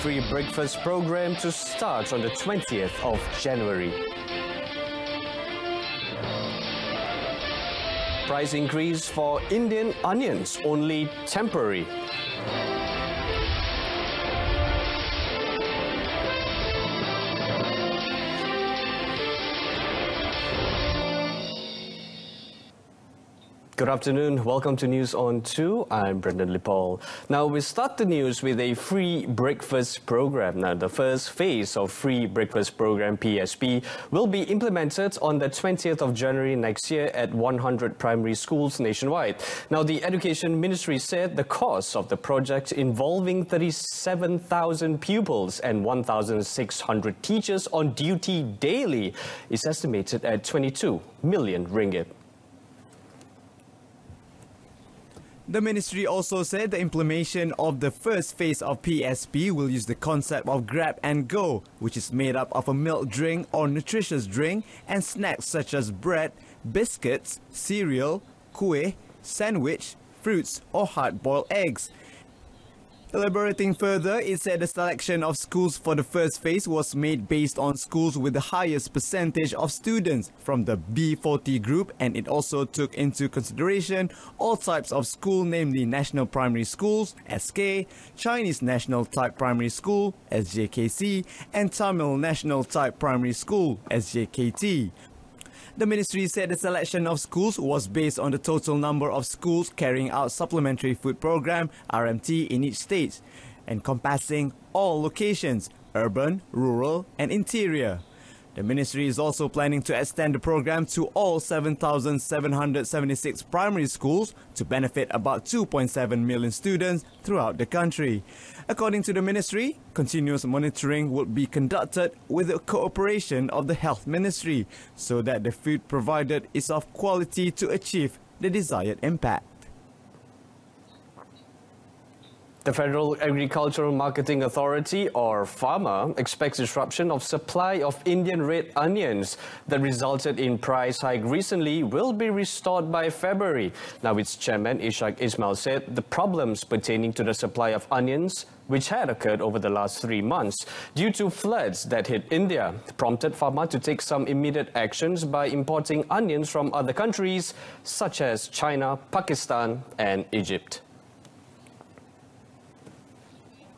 free breakfast program to start on the 20th of January. Price increase for Indian onions only temporary. Good afternoon. Welcome to News on 2. I'm Brendan Lipol. Now, we start the news with a free breakfast program. Now, the first phase of free breakfast program, PSP, will be implemented on the 20th of January next year at 100 primary schools nationwide. Now, the Education Ministry said the cost of the project involving 37,000 pupils and 1,600 teachers on duty daily is estimated at 22 million ringgit. The ministry also said the implementation of the first phase of PSP will use the concept of grab and go, which is made up of a milk drink or nutritious drink and snacks such as bread, biscuits, cereal, kueh, sandwich, fruits or hard-boiled eggs. Elaborating further, it said the selection of schools for the first phase was made based on schools with the highest percentage of students from the B40 group, and it also took into consideration all types of school, namely National Primary Schools, SK, Chinese National Type Primary School, SJKC, and Tamil National Type Primary School, SJKT. The ministry said the selection of schools was based on the total number of schools carrying out supplementary food program RMT in each state, encompassing all locations, urban, rural and interior. The ministry is also planning to extend the program to all 7,776 primary schools to benefit about 2.7 million students throughout the country. According to the ministry, continuous monitoring will be conducted with the cooperation of the Health Ministry so that the food provided is of quality to achieve the desired impact. The Federal Agricultural Marketing Authority, or FAMA, expects disruption of supply of Indian red onions that resulted in price hike recently will be restored by February. Now, its chairman, Ishak Ismail, said the problems pertaining to the supply of onions, which had occurred over the last 3 months due to floods that hit India, prompted FAMA to take some immediate actions by importing onions from other countries such as China, Pakistan and Egypt.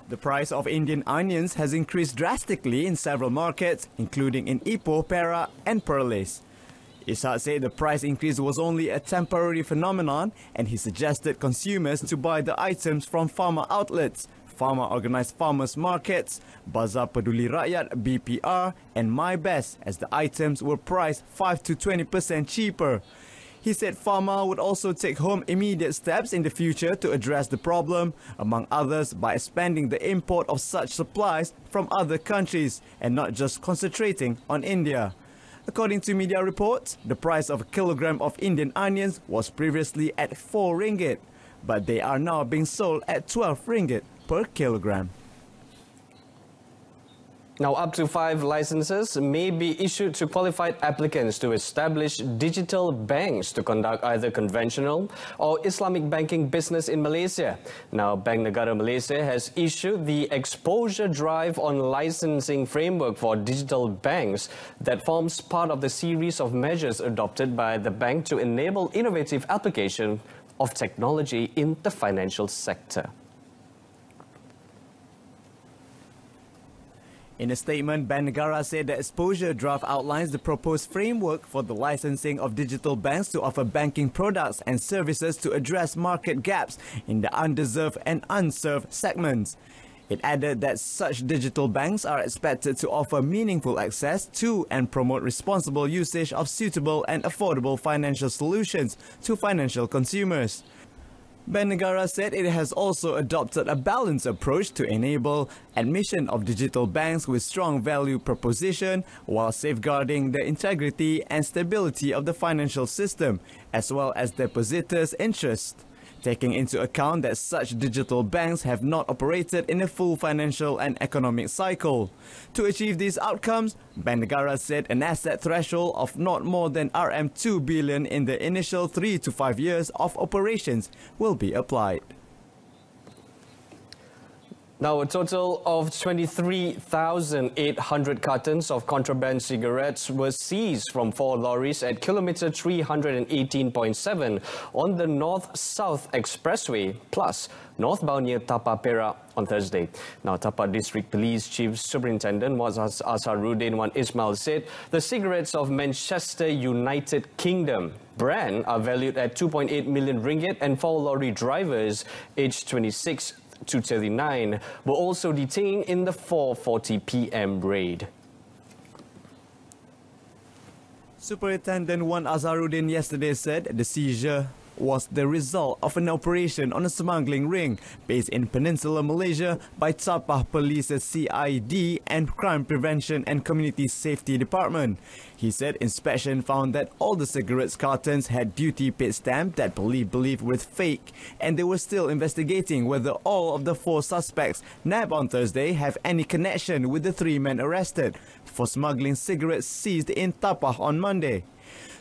The price of Indian onions has increased drastically in several markets, including in Ipoh, Perak and Perlis. Ishak said the price increase was only a temporary phenomenon, and he suggested consumers to buy the items from farmer outlets, farmer-organized farmers markets, Bazar Peduli Rakyat BPR and My Best, as the items were priced 5 to 20% cheaper. He said FAMA would also take home immediate steps in the future to address the problem, among others by expanding the import of such supplies from other countries and not just concentrating on India. According to media reports, the price of a kilogram of Indian onions was previously at 4 ringgit, but they are now being sold at 12 ringgit per kilogram. Now, up to 5 licenses may be issued to qualified applicants to establish digital banks to conduct either conventional or Islamic banking business in Malaysia. Now, Bank Negara Malaysia has issued the Exposure Drive on Licensing Framework for Digital Banks that forms part of the series of measures adopted by the bank to enable innovative application of technology in the financial sector. In a statement, Bank Negara said the exposure draft outlines the proposed framework for the licensing of digital banks to offer banking products and services to address market gaps in the underserved and unserved segments. It added that such digital banks are expected to offer meaningful access to and promote responsible usage of suitable and affordable financial solutions to financial consumers. Bank Negara said it has also adopted a balanced approach to enable admission of digital banks with strong value proposition while safeguarding the integrity and stability of the financial system, as well as depositors' interests, taking into account that such digital banks have not operated in a full financial and economic cycle. To achieve these outcomes, Bank Negara said an asset threshold of not more than RM2 billion in the initial 3 to 5 years of operations will be applied. Now, a total of 23,800 cartons of contraband cigarettes were seized from 4 lorries at kilometre 318.7 on the North-South Expressway, plus northbound near Tapa Perak on Thursday. Now, Tapa District Police Chief Superintendent Muazzaz Azharuddin Wan Ismail said the cigarettes of Manchester United Kingdom brand are valued at 2.8 million ringgit, and 4 lorry drivers aged 26 to 39 were also detained in the 4:40 p.m. raid. Superintendent Wan Azharuddin yesterday said the seizure was the result of an operation on a smuggling ring based in Peninsular Malaysia by Sabah Police's CID and Crime Prevention and Community Safety Department. He said inspection found that all the cigarettes cartons had duty paid stamp that police believed were fake, and they were still investigating whether all of the 4 suspects nabbed on Thursday have any connection with the 3 men arrested for smuggling cigarettes seized in Tapah on Monday.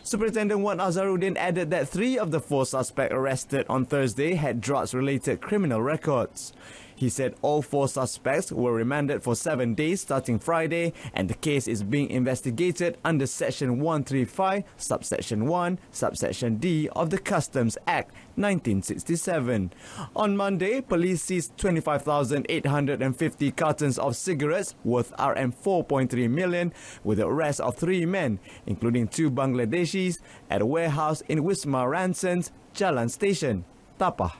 Superintendent Wan Azharuddin added that 3 of the 4 suspects arrested on Thursday had drugs-related criminal records. He said all 4 suspects were remanded for 7 days starting Friday, and the case is being investigated under Section 135, Subsection 1, Subsection D of the Customs Act 1967. On Monday, police seized 25,850 cartons of cigarettes worth RM 4.3 million with the arrest of 3 men, including 2 Bangladeshis, at a warehouse in Wisma Ransons, Jalan Station, Tapah.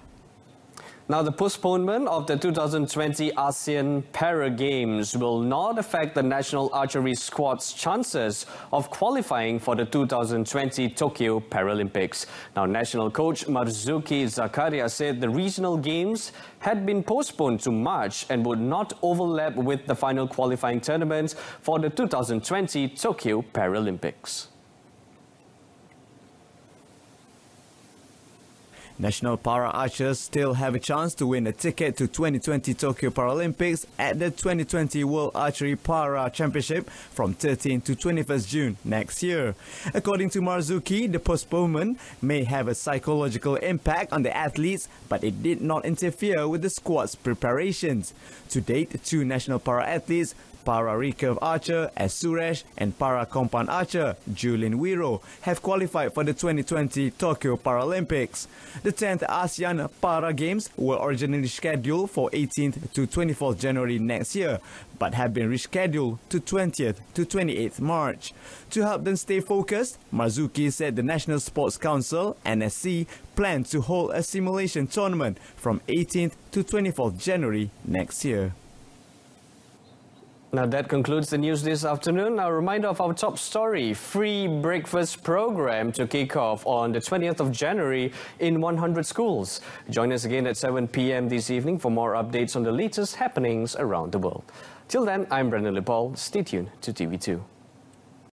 Now, the postponement of the 2020 ASEAN Para Games will not affect the national archery squad's chances of qualifying for the 2020 Tokyo Paralympics. Now, national coach Marzuki Zakaria said the regional games had been postponed to March and would not overlap with the final qualifying tournaments for the 2020 Tokyo Paralympics. National para archers still have a chance to win a ticket to 2020 Tokyo Paralympics at the 2020 World Archery Para Championship from 13 to 21st June next year. According to Marzuki, the postponement may have a psychological impact on the athletes, but it did not interfere with the squad's preparations. To date, 2 national para athletes, para recurve archer S. Suresh and para compound archer Julin Wiro, have qualified for the 2020 Tokyo Paralympics. The 10th ASEAN Para Games were originally scheduled for 18th to 24th January next year, but have been rescheduled to 20th to 28th March. To help them stay focused, Marzuki said the National Sports Council, NSC, plans to hold a simulation tournament from 18th to 24th January next year. Now that concludes the news this afternoon. A reminder of our top story: free breakfast program to kick off on the 20th of January in 100 schools. Join us again at 7 p.m. this evening for more updates on the latest happenings around the world. Till then, I'm Brendan Lepal. Stay tuned to TV2.